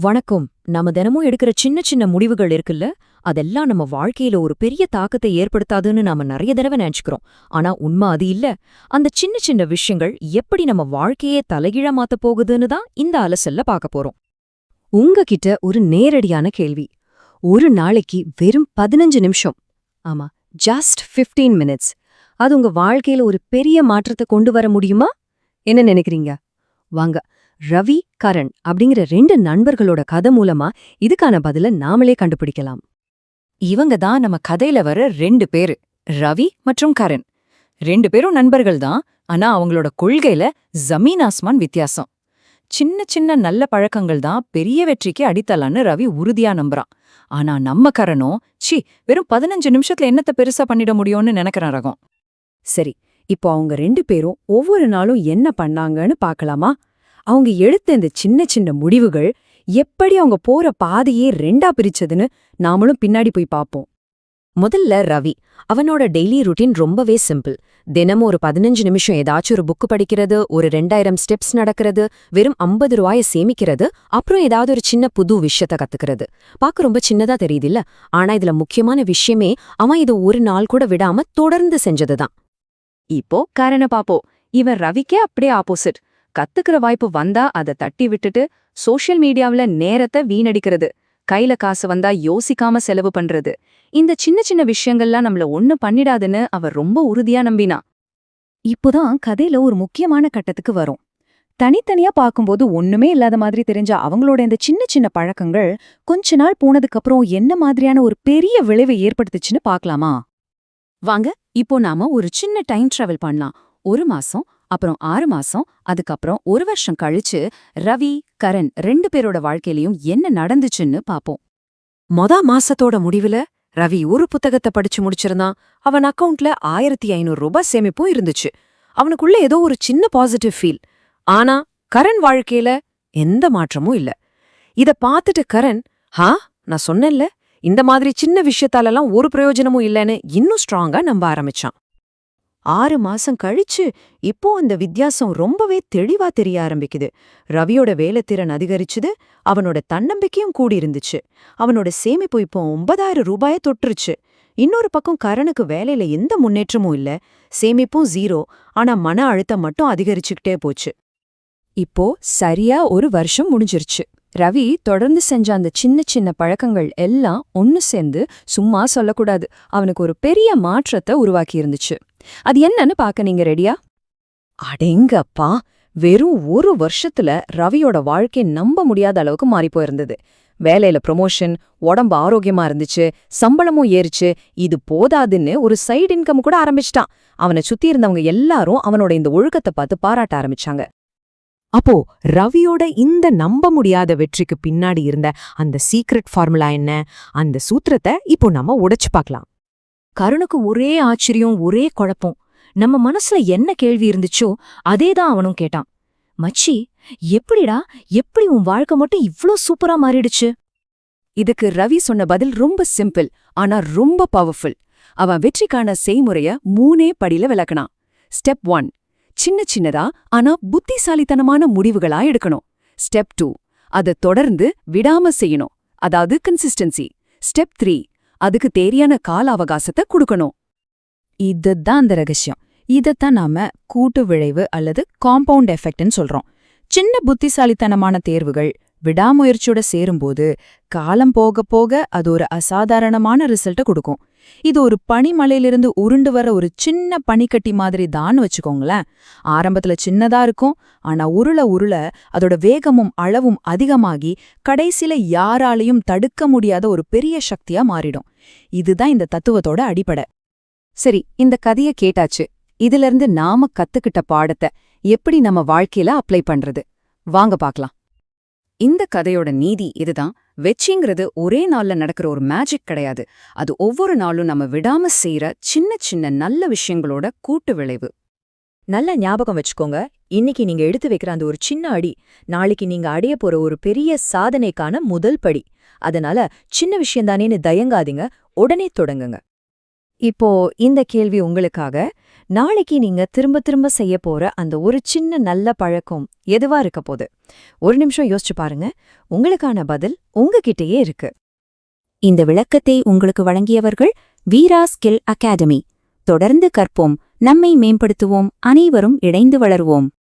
வணக்கம். நாம தினமும் எடுக்கிற சின்ன சின்ன முடிவுகள் இருக்குல்ல, அதெல்லாம் நம்ம வாழ்க்கையில ஒரு பெரிய தாக்கத்தை ஏற்படுத்தாதுன்னு நாம நிறைய தடவை நினைச்சுக்கிறோம். ஆனா உண்மை அது இல்ல. அந்த சின்ன சின்ன விஷயங்கள் எப்படி நம்ம வாழ்க்கையே தலைகீழா மாத்தப் போகுதுன்னு தான் இந்த அலசல்ல பார்க்க போறோம். உங்ககிட்ட ஒரு நேரடியான கேள்வி. ஒரு நாளைக்கு வெறும் 15 நிமிஷம், ஆமா, ஜஸ்ட் 15 மினிட்ஸ், அது உங்க வாழ்க்கையில ஒரு பெரிய மாற்றத்தை கொண்டு வர முடியுமா? என்ன நினைக்கிறீங்க? வாங்க, ரவி, கரண் அப்படிங்கிற 2 நண்பர்களோட கதை மூலமா இதுக்கான பதில நாமளே கண்டுபிடிக்கலாம். இவங்க தான் நம்ம கதையில வர 2 பேரு, ரவி மற்றும் கரண். 2 பேரும் நண்பர்கள் தான், ஆனா அவங்களோட கொள்கையில ஜமீன் ஆஸ்மான் வித்தியாசம். சின்ன சின்ன நல்ல பழக்கங்கள் தான் பெரிய வெற்றிக்கு அடித்தலான்னு ரவி உறுதியா நம்புறான். ஆனா நம்ம கரணோ, வெறும் 15 நிமிஷத்துல என்னத்த பெருசா பண்ணிட முடியும்னு நினைக்கிற ரகம். சரி, இப்போ அவங்க 2 பேரும் ஒவ்வொரு நாளும் என்ன பண்ணாங்கன்னு பார்க்கலாமா? அவங்க எடுத்த இந்த சின்ன சின்ன முடிவுகள் எப்படி அவங்க போற பாதையே 2ஆ பிரிச்சதுன்னு நாமளும் பின்னாடி போய் பார்ப்போம். முதல்ல ரவி. அவனோட டெய்லி ருட்டீன் ரொம்பவே சிம்பிள். தினமும் ஒரு 15 நிமிஷம் ஏதாச்சும் ஒரு புக்கு படிக்கிறது, ஒரு 2000 ஸ்டெப்ஸ் நடக்கிறது, வெறும் 50 ரூபாய சேமிக்கிறது, அப்புறம் ஏதாவது ஒரு சின்ன புது விஷயத்த கத்துக்கிறது. பார்க்க ரொம்ப சின்னதா தெரியுதில்ல, ஆனா இதுல முக்கியமான விஷயமே அவன் இது ஒரு நாள் கூட விடாம தொடர்ந்து செஞ்சதுதான். இப்போ காரண பாப்போம். இவன் ரவிக்கே அப்படியே ஆப்போசிட். கத்துக்கிற வாய்ப்பு வந்தா அதை தட்டி விட்டுட்டு சோஷியல் மீடியாவுல நேரத்தை வீணடிக்கிறது, கையில காசு வந்தா யோசிக்காம செலவு பண்றது, இந்த சின்ன சின்ன விஷயங்கள்லாம் நம்மள ஒண்ணு பண்ணிடாதுன்னு அவர் ரொம்ப உறுதியா நம்பினா. இப்போதான் கதையில ஒரு முக்கியமான கட்டத்துக்கு வரும். தனித்தனியா பார்க்கும்போது ஒண்ணுமே இல்லாத மாதிரி தெரிஞ்ச அவங்களோட இந்த சின்ன சின்ன பழக்கங்கள் கொஞ்ச நாள் போனதுக்கு அப்புறம் என்ன மாதிரியான ஒரு பெரிய விளைவை ஏற்படுத்துச்சுன்னு பார்க்கலாமா? வாங்க, இப்போ நாம ஒரு சின்ன டைம் டிராவல் பண்ணலாம். 1 மாசம், அப்புறம் 6 மாசம், அதுக்கப்புறம் 1 வருஷம் கழிச்சு ரவி, கரண் 2 பேரோட வாழ்க்கையிலயும் என்ன நடந்துச்சுன்னு பாப்போம். மாசத்தோட முடிவுல ரவி ஒரு புத்தகத்தை படிச்சு முடிச்சிருந்தான். அவன் அக்கவுண்ட்ல 1500 ரூபாய் சேமிப்பும் இருந்துச்சு. அவனுக்குள்ள ஏதோ ஒரு சின்ன பாசிட்டிவ் ஃபீல். ஆனா கரண் வாழ்க்கையில எந்த மாற்றமும் இல்ல. இத பார்த்துட்டு கரண், நான் சொன்னேன்ல, இந்த மாதிரி சின்ன விஷயத்தாலெல்லாம் ஒரு பிரயோஜனமும் இல்லைன்னு இன்னும் ஸ்ட்ராங்கா நம்ப ஆரம்பிச்சான். 6 மாசம் கழிச்சு இப்போ அந்த வித்தியாசம் ரொம்பவே தெளிவா தெரிய ஆரம்பிக்குது. ரவியோட வேலைத்திறன் அதிகரிச்சுது, அவனோட தன்னம்பிக்கையும் கூடியிருந்துச்சு. அவனோட சேமிப்பு இப்போ 9000 ரூபாய தொட்டுருச்சு. இன்னொரு பக்கம் கரனுக்கு வேலையில எந்த முன்னேற்றமும் இல்ல, சேமிப்பும் 0, ஆனா மன அழுத்தம் மட்டும் அதிகரிச்சுக்கிட்டே போச்சு. இப்போ சரியா 1 வருஷம் முடிஞ்சிருச்சு. ரவி தொடர்ந்து செஞ்ச அந்த சின்ன சின்ன பழக்கங்கள் எல்லாம் ஒன்னு சேர்ந்து, சும்மா சொல்லக்கூடாது, அவனுக்கு ஒரு பெரிய மாற்றத்தை உருவாக்கி இருந்துச்சு. அது என்னன்னு பார்க்க நீங்க ரெடியா? அடேங்கப்பா, வெறும் 1 வருஷத்துல ரவியோட வாழ்க்கை நம்ப முடியாத அளவுக்கு மாறி போயிருந்தது. வேலையில ப்ரொமோஷன், உடம்பு ஆரோக்கியமா இருந்துச்சு, சம்பளமும் ஏறிச்சு. இது போதாதுன்னு ஒரு சைடு இன்கம் கூட ஆரம்பிச்சிட்டான். அவனை சுத்தி இருந்தவங்க எல்லாரும் அவனோட இந்த ஒழுக்கத்தை பார்த்து பாராட்ட ஆரம்பிச்சாங்க. அப்போ ரவியோட இந்த நம்ப முடியாத வெற்றிக்கு பின்னாடி இருந்த அந்த சீக்ரெட் ஃபார்முலா என்ன? அந்த சூத்திரத்தை இப்போ நம்ம உடைச்சு பார்க்கலாம். கருணுக்கு ஒரே ஆச்சரியம், ஒரே குழப்பம். நம்ம மனசுல என்ன கேள்வி இருந்துச்சோ அதேதான் அவனும் கேட்டான். மச்சி, எப்படி உன் வாழ்க்கை மட்டும் இவ்ளோ சூப்பரா மாறிடுச்சு? இதுக்கு ரவி சொன்ன பதில் ரொம்ப சிம்பிள், ஆனா ரொம்ப பவர்ஃபுல். அவன் வெற்றிக்கான செய்முறைய 3 படியில விளக்குனான். ஸ்டெப் 1, சின்ன சின்னதா ஆனா புத்திசாலித்தனமான முடிவுகளா எடுக்கணும். ஸ்டெப் 2, அதை தொடர்ந்து விடாம செய்யணும், அதாவது கன்சிஸ்டன்சி. ஸ்டெப் 3, அதுக்கு தேவையான கால அவகாசத்தை கொடுக்கணும். இதுதான் அந்த ரகசியம். இதத்தான் நாம கூட்டு விளைவு அல்லது காம்பவுண்ட் எஃபெக்ட்னு சொல்றோம். சின்ன புத்திசாலித்தனமான தேர்வுகள் விடாமுயற்சியோட சேரும்போது காலம் போக போக அது ஒரு அசாதாரணமான ரிசல்ட்டை கொடுக்கும். இது ஒரு பனிமலையிலிருந்து உருண்டு வர ஒரு சின்ன பனிக்கட்டி மாதிரி தான் வச்சுக்கோங்களேன். ஆரம்பத்துல சின்னதா இருக்கும், ஆனா உருள உருள அதோட வேகமும் அளவும் அதிகமாகி கடைசியில யாராலையும் தடுக்க முடியாத ஒரு பெரிய சக்தியா மாறிடும். இதுதான் இந்த தத்துவத்தோட அடிப்படை. சரி, இந்த கதைய கேட்டாச்சு. இதிலிருந்து நாம கத்துக்கிட்ட பாடத்தை எப்படி நம்ம வாழ்க்கையில அப்ளை பண்றது? வாங்க பார்க்கலாம். இந்த கதையோட நீதி இதுதான். வெற்றிங்கிறது ஒரே நாள்ல நடக்கிற ஒரு மேஜிக் கிடையாது. அது ஒவ்வொரு நாளும் நம்ம விடாம செய்யற சின்ன சின்ன நல்ல விஷயங்களோட கூட்டு விளைவு. நல்ல ஞாபகம் வச்சுக்கோங்க, இன்னைக்கு நீங்க எடுத்து வைக்கிற அந்த ஒரு சின்ன அடி நாளைக்கு நீங்க அடைய போற ஒரு பெரிய சாதனைக்கான முதல் படி. அதனால சின்ன விஷயம்தானேன்னு தயங்காதீங்க, உடனே தொடங்குங்க. இப்போ இந்த கேள்வி உங்களுக்காக. நாளைக்கு நீங்க திரும்ப திரும்ப செய்ய போற அந்த ஒரு சின்ன நல்ல பழக்கம் எதுவா இருக்க போது? ஒரு நிமிஷம் யோசிச்சு பாருங்க. உங்களுக்கான பதில் உங்ககிட்டயே இருக்கு. இந்த விளக்கத்தை உங்களுக்கு வழங்கியவர்கள் வீரா ஸ்கில் அகாடமி. தொடர்ந்து கற்போம், நம்மை மேம்படுத்துவோம், அனைவரும் இணைந்து வளருவோம்.